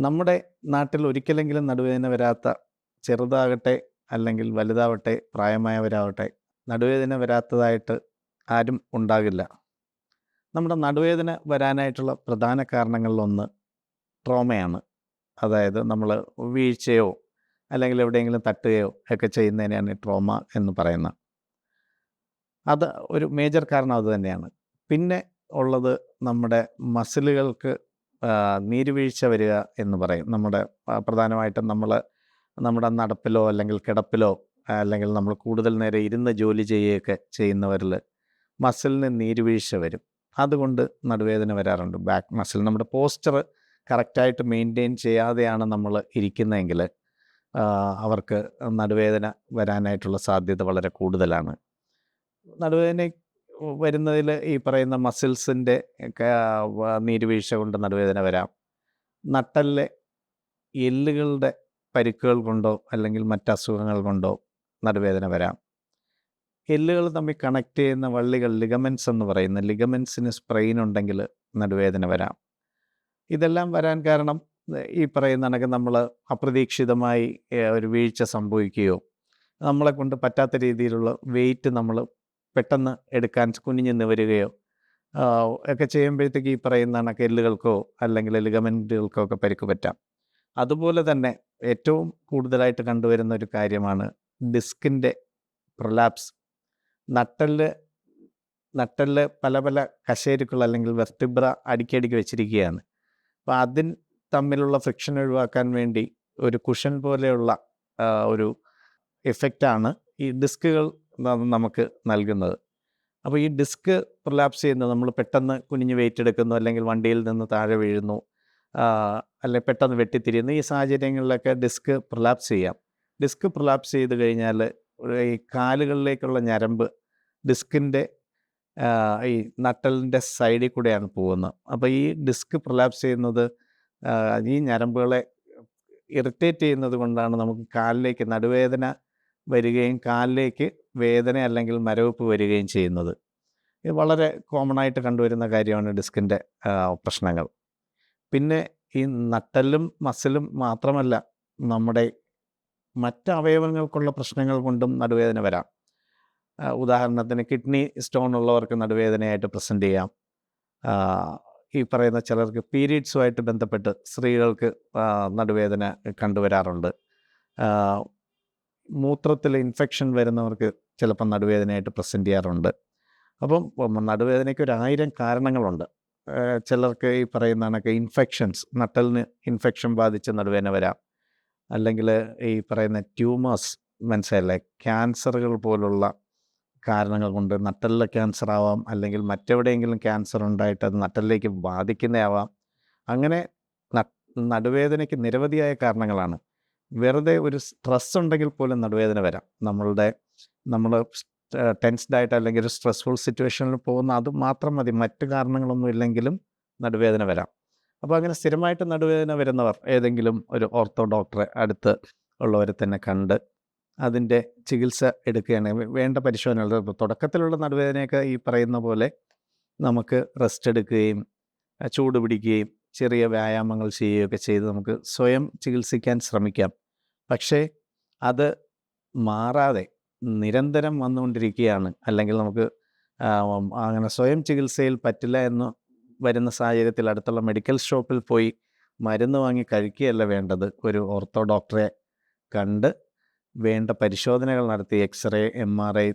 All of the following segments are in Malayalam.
നമ്മുടെ നാട്ടിൽ ഒരിക്കലെങ്കിലും നടുവേദന വരാത്ത ചെറുതാകട്ടെ അല്ലെങ്കിൽ വലുതാവട്ടെ പ്രായമായവരാവട്ടെ നടുവേദന വരാത്തതായിട്ട് ആരും ഉണ്ടാകില്ല. നമ്മുടെ നടുവേദന വരാനായിട്ടുള്ള പ്രധാന കാരണങ്ങളിലൊന്ന് ട്രോമയാണ്. അതായത് നമ്മൾ വീഴ്ചയോ അല്ലെങ്കിൽ എവിടെയെങ്കിലും തട്ടുകയോ ഒക്കെ ചെയ്യുന്നതിനെയാണ് ട്രോമ എന്ന് പറയുന്നത്. അത് ഒരു മേജർ കാരണം അത് തന്നെയാണ്. പിന്നെ ഉള്ളത് നമ്മുടെ മസിലുകൾക്ക് നീരുവീഴ്ച വരിക എന്ന് പറയും. പ്രധാനമായിട്ടും നമ്മുടെ നടപ്പിലോ അല്ലെങ്കിൽ കിടപ്പിലോ അല്ലെങ്കിൽ നമ്മൾ കൂടുതൽ നേരം ഇരുന്ന് ജോലി ചെയ്യുകയൊക്കെ ചെയ്യുന്നവരിൽ മസിലിന് നീരുവീഴ്ച വരും. അതുകൊണ്ട് നടുവേദന വരാറുണ്ട്. ബാക്ക് മസിൽ നമ്മുടെ പോസ്ചർ കറക്റ്റായിട്ട് മെയിൻറ്റെയിൻ ചെയ്യാതെയാണ് നമ്മൾ ഇരിക്കുന്നതെങ്കിൽ അവർക്ക് നടുവേദന വരാനായിട്ടുള്ള സാധ്യത വളരെ കൂടുതലാണ്. നടുവേദന വരുന്നതിൽ ഈ പറയുന്ന മസിൽസിൻ്റെ നീരുവീഴ്ച കൊണ്ട് നടുവേദന വരാം. നട്ടെല്ലിലെ എല്ലുകളുടെ പരിക്കുകൾ കൊണ്ടോ അല്ലെങ്കിൽ മറ്റസുഖങ്ങൾ കൊണ്ടോ നടുവേദന വരാം. എല്ലുകൾ തമ്മിൽ കണക്ട് ചെയ്യുന്ന വള്ളികൾ ലിഗമെൻറ്റ്സ് എന്ന് പറയുന്ന ലിഗമെൻറ്റ്സിന് സ്പ്രെയിൻ ഉണ്ടെങ്കിൽ നടുവേദന വരാം. ഇതെല്ലാം വരാൻ കാരണം ഈ പറയുന്ന കണക്ക് നമ്മൾ അപ്രതീക്ഷിതമായി ഒരു വീഴ്ച സംഭവിക്കുകയോ നമ്മളെ കൊണ്ട് പറ്റാത്ത രീതിയിലുള്ള വെയിറ്റ് നമ്മൾ പെട്ടെന്ന് എടുക്കാൻ കുനിഞ്ഞ് നിവരുകയോ ഒക്കെ ചെയ്യുമ്പോഴത്തേക്ക് ഈ പറയുന്ന കണക്ക് എല്ലുകൾക്കോ അല്ലെങ്കിൽ ലിഗമെൻറ്റുകൾക്കോ ഒക്കെ പരിക്ക് പറ്റാം. അതുപോലെ തന്നെ ഏറ്റവും കൂടുതലായിട്ട് കണ്ടുവരുന്ന ഒരു കാര്യമാണ് ഡിസ്കിൻ്റെ പ്രൊലാപ്സ്. നട്ടെല്ല് പല പല കശേരുക്കൾ അല്ലെങ്കിൽ വെർട്ടിബ്ര അടുക്കിയടുക്കി വെച്ചിരിക്കുകയാണ്. അപ്പോൾ അതിൻ തമ്മിലുള്ള ഫ്രിക്ഷൻ ഒഴിവാക്കാൻ വേണ്ടി ഒരു കുഷൻ പോലെയുള്ള ഒരു എഫക്റ്റാണ് ഈ ഡിസ്കുകൾ നമുക്ക് നൽകുന്നത്. അപ്പോൾ ഈ ഡിസ്ക് പ്രൊലാപ്സ് ചെയ്യുന്നത് നമ്മൾ പെട്ടെന്ന് കുനിഞ്ഞ് വെയിറ്റ് എടുക്കുന്നു, അല്ലെങ്കിൽ വണ്ടിയിൽ നിന്ന് താഴെ വീഴുന്നു, അല്ലെങ്കിൽ പെട്ടെന്ന് വെട്ടിത്തിരിയുന്നു. ഈ സാഹചര്യങ്ങളിലൊക്കെ ഡിസ്ക് പ്രൊലാപ്സ് ചെയ്യാം. ഡിസ്ക് പ്രൊലാപ്സ് ചെയ്ത് കഴിഞ്ഞാൽ ഈ കാലുകളിലേക്കുള്ള ഞരമ്പ് ഡിസ്കിൻ്റെ ഈ നട്ടലിൻ്റെ സൈഡിൽ കൂടെയാണ് പോകുന്നത്. അപ്പോൾ ഈ ഡിസ്ക് പ്രൊലാപ്സ് ചെയ്യുന്നത് ഈ ഞരമ്പുകളെ ഇറിറ്റേറ്റ് ചെയ്യുന്നത് കൊണ്ടാണ് നമുക്ക് കാലിലേക്ക് നടുവേദന വരികയും കാലിലേക്ക് വേദന അല്ലെങ്കിൽ മരവിപ്പ് വരികയും ചെയ്യുന്നത്. ഇത് വളരെ കോമൺ ആയിട്ട് കണ്ടുവരുന്ന കാര്യമാണ് ഡിസ്കിൻ്റെ പ്രശ്നങ്ങൾ. പിന്നെ ഈ നട്ടെല്ലും മസിലും മാത്രമല്ല, നമ്മുടെ മറ്റ് അവയവങ്ങൾക്കുള്ള പ്രശ്നങ്ങൾ കൊണ്ടും നടുവേദന വരാം. ഉദാഹരണത്തിന് കിഡ്നി സ്റ്റോൺ ഉള്ളവർക്ക് നടുവേദനയായിട്ട് പ്രസൻറ്റ് ചെയ്യാം. ഈ പറയുന്ന ചിലർക്ക് പീരീഡ്സുമായിട്ട് ബന്ധപ്പെട്ട് സ്ത്രീകൾക്ക് നടുവേദന കണ്ടുവരാറുണ്ട്. മൂത്രത്തിൽ ഇൻഫെക്ഷൻ വരുന്നവർക്ക് ചിലപ്പോൾ നടുവേദനയായിട്ട് പ്രസൻറ്റ് ചെയ്യാറുണ്ട്. അപ്പം നടുവേദനയ്ക്ക് 1000 കാരണങ്ങളുണ്ട്. ചിലർക്ക് ഈ പറയുന്ന കണക്ക് ഇൻഫെക്ഷൻസ്, നട്ടലിന് ഇൻഫെക്ഷൻ ബാധിച്ച് നടുവേദന വരാം. അല്ലെങ്കിൽ ഈ പറയുന്ന ട്യൂമേഴ്സ്, മനസ്സിലായില്ലേ, ക്യാൻസറുകൾ പോലുള്ള കാരണങ്ങൾ കൊണ്ട് നട്ടലിലെ ക്യാൻസർ ആവാം, അല്ലെങ്കിൽ മറ്റെവിടെയെങ്കിലും ക്യാൻസർ ഉണ്ടായിട്ട് അത് നട്ടലിലേക്ക് ബാധിക്കുന്നതാവാം. അങ്ങനെ നടുവേദനയ്ക്ക് നിരവധിയായ കാരണങ്ങളാണ്. വെറുതെ ഒരു സ്ട്രെസ് ഉണ്ടെങ്കിൽ പോലും നടുവേദന വരാം. നമ്മൾ ടെൻസ്ഡായിട്ട് അല്ലെങ്കിൽ ഒരു സ്ട്രെസ്ഫുൾ സിറ്റുവേഷനിൽ പോകുന്ന അത് മാത്രം മതി, മറ്റ് കാരണങ്ങളൊന്നും ഇല്ലെങ്കിലും നടുവേദന വരാം. അപ്പോൾ അങ്ങനെ സ്ഥിരമായിട്ട് നടുവേദന വരുന്നവർ ഏതെങ്കിലും ഒരു ഓർത്തോ ഡോക്ടറെ അടുത്ത് ഉള്ളവരെ തന്നെ കണ്ട് അതിൻ്റെ ചികിത്സ എടുക്കുകയാണെങ്കിൽ വേണ്ട പരിശോധനകൾ. തുടക്കത്തിലുള്ള നടുവേദനയൊക്കെ ഈ പറയുന്ന പോലെ നമുക്ക് റെസ്റ്റ് എടുക്കുകയും ചൂട് പിടിക്കുകയും ചെറിയ വ്യായാമങ്ങൾ ചെയ്യുകയൊക്കെ ചെയ്ത് നമുക്ക് സ്വയം ചികിത്സിക്കാൻ ശ്രമിക്കാം. പക്ഷേ അത് മാറാതെ നിരന്തരം വന്നുകൊണ്ടിരിക്കുകയാണ്, അല്ലെങ്കിൽ നമുക്ക് അങ്ങനെ സ്വയം ചികിത്സയിൽ പറ്റില്ല എന്ന് വരുന്ന സാഹചര്യത്തിൽ അടുത്തുള്ള മെഡിക്കൽ ഷോപ്പിൽ പോയി മരുന്ന് വാങ്ങി കഴിക്കുകയല്ല വേണ്ടത്. ഒരു ഓർത്തോ ഡോക്ടറെ കണ്ട് വേണ്ട പരിശോധനകൾ നടത്തി, എക്സ്റേ, MRI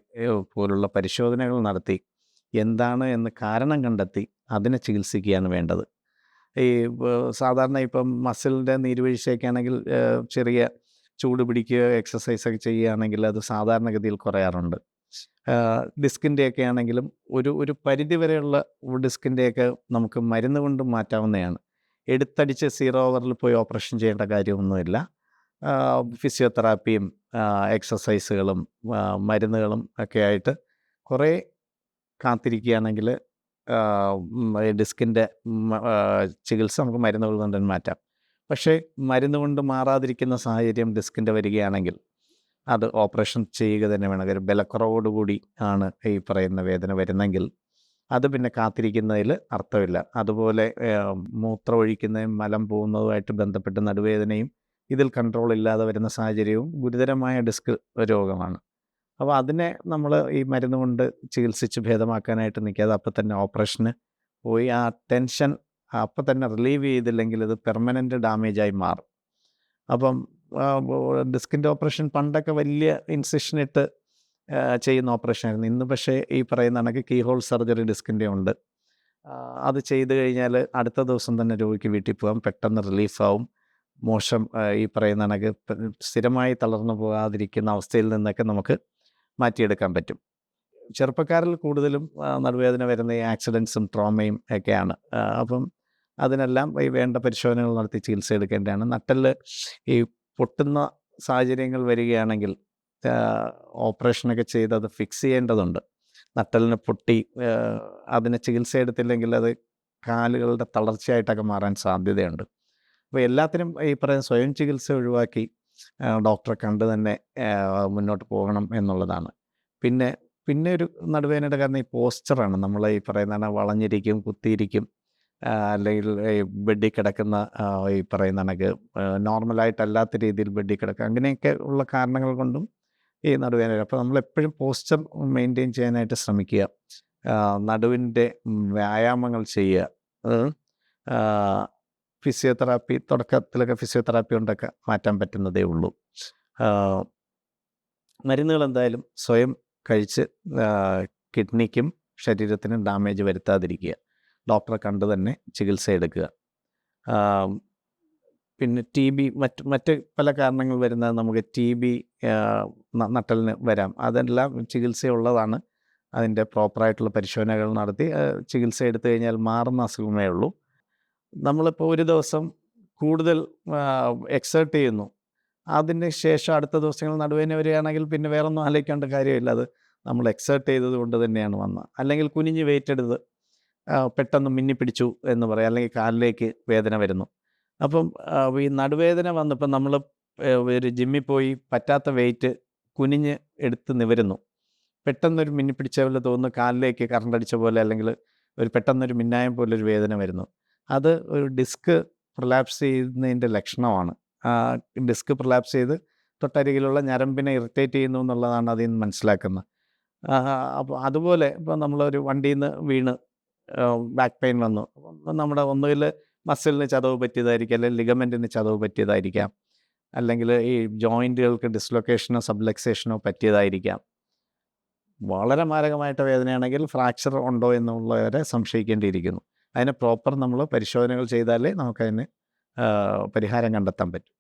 പോലുള്ള പരിശോധനകൾ നടത്തി എന്താണ് എന്ന് കാരണം കണ്ടെത്തി അതിനെ ചികിത്സിക്കുകയാണ് വേണ്ടത്. ഈ സാധാരണ ഇപ്പം മസിലിൻ്റെ നീരുവീഴ്ചയൊക്കെ ആണെങ്കിൽ ചെറിയ ചൂട് പിടിക്കുകയോ എക്സസൈസൊക്കെ ചെയ്യുകയാണെങ്കിൽ അത് സാധാരണഗതിയിൽ കുറയാറുണ്ട്. ഡിസ്കിൻ്റെയൊക്കെ ആണെങ്കിലും ഒരു പരിധി വരെയുള്ള ഡിസ്കിൻ്റെയൊക്കെ നമുക്ക് മരുന്ന് കൊണ്ട് മാറ്റാവുന്നതാണ്. എടുത്തടിച്ച് 0 ഓവറിൽ പോയി ഓപ്പറേഷൻ ചെയ്യേണ്ട കാര്യമൊന്നുമില്ല. ഫിസിയോതെറാപ്പിയും എക്സസൈസുകളും മരുന്നുകളും ഒക്കെ ആയിട്ട് കുറേ കാത്തിരിക്കുകയാണെങ്കിൽ ഡിസ്കിൻ്റെ ചികിത്സ നമുക്ക് മരുന്നുകൾ കൊണ്ട് മാറ്റാം. പക്ഷേ മരുന്ന് കൊണ്ട് മാറാതിരിക്കുന്ന സാഹചര്യം ഡിസ്കിൻ്റെ വരികയാണെങ്കിൽ അത് ഓപ്പറേഷൻ ചെയ്യുക തന്നെ വേണം. ഒരു ബലക്കുറവോടുകൂടി ആണ് ഈ പറയുന്ന വേദന വരുന്നെങ്കിൽ അത് പിന്നെ കാത്തിരിക്കുന്നതിൽ അർത്ഥമില്ല. അതുപോലെ മൂത്രം ഒഴിക്കുന്നതും മലം പോകുന്നതുമായിട്ട് ബന്ധപ്പെട്ട് നടുവേദനയും ഇതിൽ കൺട്രോൾ ഇല്ലാതെ വരുന്ന സാഹചര്യവും ഗുരുതരമായ ഡിസ്ക് രോഗമാണ്. അപ്പോൾ അതിനെ നമ്മൾ ഈ മരുന്ന് കൊണ്ട് ചികിത്സിച്ച് ഭേദമാക്കാനായിട്ട് നിൽക്കാതെ അപ്പം തന്നെ ഓപ്പറേഷന് പോയി ആ ടെൻഷൻ അപ്പം തന്നെ റിലീവ് ചെയ്തില്ലെങ്കിൽ ഇത് പെർമനൻ്റ് ഡാമേജായി മാറും. അപ്പം ഡിസ്കിൻ്റെ ഓപ്പറേഷൻ പണ്ടൊക്കെ വലിയ ഇൻസിഷനിട്ട് ചെയ്യുന്ന ഓപ്പറേഷനായിരുന്നു. ഇന്ന് പക്ഷേ ഈ പറയുന്ന കണക്ക് കീ ഹോൾ സർജറി ഡിസ്കിൻ്റെ ഉണ്ട്. അത് ചെയ്ത് കഴിഞ്ഞാൽ അടുത്ത ദിവസം തന്നെ രോഗിക്ക് വീട്ടിൽ പോകാം, പെട്ടെന്ന് റിലീഫാവും. മോശം ഈ പറയുന്ന കണക്ക് സ്ഥിരമായി തളർന്നു പോകാതിരിക്കുന്ന അവസ്ഥയിൽ നിന്നൊക്കെ നമുക്ക് മാറ്റിയെടുക്കാൻ പറ്റും. ചെറുപ്പക്കാരിൽ കൂടുതലും നടുവേദന വരുന്ന ഈ ആക്സിഡൻസും ട്രോമയും ഒക്കെയാണ്. അപ്പം അതിനെല്ലാം ഈ വേണ്ട പരിശോധനകൾ നടത്തി ചികിത്സ എടുക്കേണ്ടതാണ്. നട്ടെല്ല് ഈ പൊട്ടുന്ന സാഹചര്യങ്ങൾ വരികയാണെങ്കിൽ ഓപ്പറേഷനൊക്കെ ചെയ്ത് അത് ഫിക്സ് ചെയ്യേണ്ടതുണ്ട്. നട്ടെല്ലിന് പൊട്ടി അതിന് ചികിത്സ എടുത്തില്ലെങ്കിൽ അത് കാലുകളുടെ തളർച്ചയായിട്ടൊക്കെ മാറാൻ സാധ്യതയുണ്ട്. അപ്പോൾ എല്ലാത്തിനും ഈ പറയുന്ന സ്വയം ചികിത്സ ഒഴിവാക്കി ഡോക്ടറെ കണ്ട് തന്നെ മുന്നോട്ട് പോകണം എന്നുള്ളതാണ്. പിന്നെ ഒരു നടുവേദനയുടെ കാരണം ഈ പോസ്ചറാണ്. നമ്മൾ ഈ പറയുന്ന വളഞ്ഞിരിക്കും, കുത്തിയിരിക്കും, അല്ലെങ്കിൽ ഈ ബെഡിൽ കിടക്കുന്ന ഈ പറയുന്ന കണക്ക് നോർമലായിട്ടല്ലാത്ത രീതിയിൽ ബെഡിൽ കിടക്കുക, അങ്ങനെയൊക്കെ ഉള്ള കാരണങ്ങൾ കൊണ്ടും ഈ നടുവേദന. അപ്പോൾ നമ്മളെപ്പോഴും പോസ്ചർ മെയിൻറ്റെയിൻ ചെയ്യാനായിട്ട് ശ്രമിക്കുക. നടുവിൻ്റെ വ്യായാമങ്ങൾ ചെയ്യുക. ഫിസിയോതെറാപ്പി തുടക്കത്തിലൊക്കെ ഫിസിയോതെറാപ്പി കൊണ്ടൊക്കെ മാറ്റാൻ പറ്റുന്നതേ ഉള്ളൂ. മരുന്നുകൾ എന്തായാലും സ്വയം കഴിച്ച് കിഡ്നിക്കും ശരീരത്തിനും ഡാമേജ് വരുത്താതിരിക്കുക. ഡോക്ടറെ കണ്ട് തന്നെ ചികിത്സ എടുക്കുക. പിന്നെ ടി ബി മറ്റ് പല കാരണങ്ങൾ വരുന്നത് നമുക്ക് ടി ബി നട്ടലിന് വരാം. അതെല്ലാം ചികിത്സയുള്ളതാണ്. അതിൻ്റെ പ്രോപ്പറായിട്ടുള്ള പരിശോധനകൾ നടത്തി ചികിത്സ എടുത്തു കഴിഞ്ഞാൽ മാറുന്ന അസുഖമേ ഉള്ളൂ. നമ്മളിപ്പോൾ ഒരു ദിവസം കൂടുതൽ എക്സേർട്ട് ചെയ്യുന്നു, അതിന് ശേഷം അടുത്ത ദിവസങ്ങൾ നടുവേദന വരികയാണെങ്കിൽ പിന്നെ വേറൊന്നും ആലോചിക്കേണ്ട കാര്യമില്ല. അത് നമ്മൾ എക്സേർട്ട് ചെയ്തത് കൊണ്ട് തന്നെയാണ് വന്നത്. അല്ലെങ്കിൽ കുനിഞ്ഞ് വെയിറ്റ് എടുത്ത് പെട്ടെന്ന് മിന്നിപ്പിടിച്ചു എന്ന് പറയാം, അല്ലെങ്കിൽ കാലിലേക്ക് വേദന വരുന്നു. അപ്പം ഈ നടുവേദന വന്നപ്പോൾ നമ്മൾ ഒരു ജിമ്മിൽ പോയി പറ്റാത്ത വെയിറ്റ് കുനിഞ്ഞ് എടുത്ത് നിവരുന്നു. പെട്ടെന്നൊരു മിന്നിപ്പിടിച്ച പോലെ തോന്നുന്നു, കാലിലേക്ക് കറണ്ട് അടിച്ച പോലെ, അല്ലെങ്കിൽ പെട്ടെന്നൊരു മിന്നായം പോലെ ഒരു വേദന വരുന്നു. അത് ഒരു ഡിസ്ക് പ്രൊലാപ്സ് ചെയ്യുന്നതിൻ്റെ ലക്ഷണമാണ്. ഡിസ്ക് പ്രൊലാപ്സ് ചെയ്ത് തൊട്ടരികിലുള്ള ഞരമ്പിനെ ഇറിറ്റേറ്റ് ചെയ്യുന്നു എന്നുള്ളതാണ് അതിൽ നിന്ന് മനസ്സിലാക്കുന്നത്. അപ്പോൾ അതുപോലെ ഇപ്പോൾ നമ്മളൊരു വണ്ടിയിൽ നിന്ന് വീണ് ബാക്ക് പെയിൻ വന്നു, നമ്മുടെ ഒന്നുകിൽ മസിലിന് ചതവ് പറ്റിയതായിരിക്കാം, അല്ലെങ്കിൽ ലിഗമെൻറ്റിന് ചതവ് പറ്റിയതായിരിക്കാം, അല്ലെങ്കിൽ ഈ ജോയിൻറ്റുകൾക്ക് ഡിസ്ലൊക്കേഷനോ സബ്ലക്സേഷനോ പറ്റിയതായിരിക്കാം. വളരെ മാരകമായിട്ട് വേദനയാണെങ്കിൽ ഫ്രാക്ചർ ഉണ്ടോ എന്നുള്ളവരെ സംശയിക്കേണ്ടിയിരിക്കുന്നു. അതിന് പ്രോപ്പർ നമ്മൾ പരിശോധനകൾ ചെയ്താലേ നമുക്കതിന് പരിഹാരം കണ്ടെത്താൻ പറ്റും.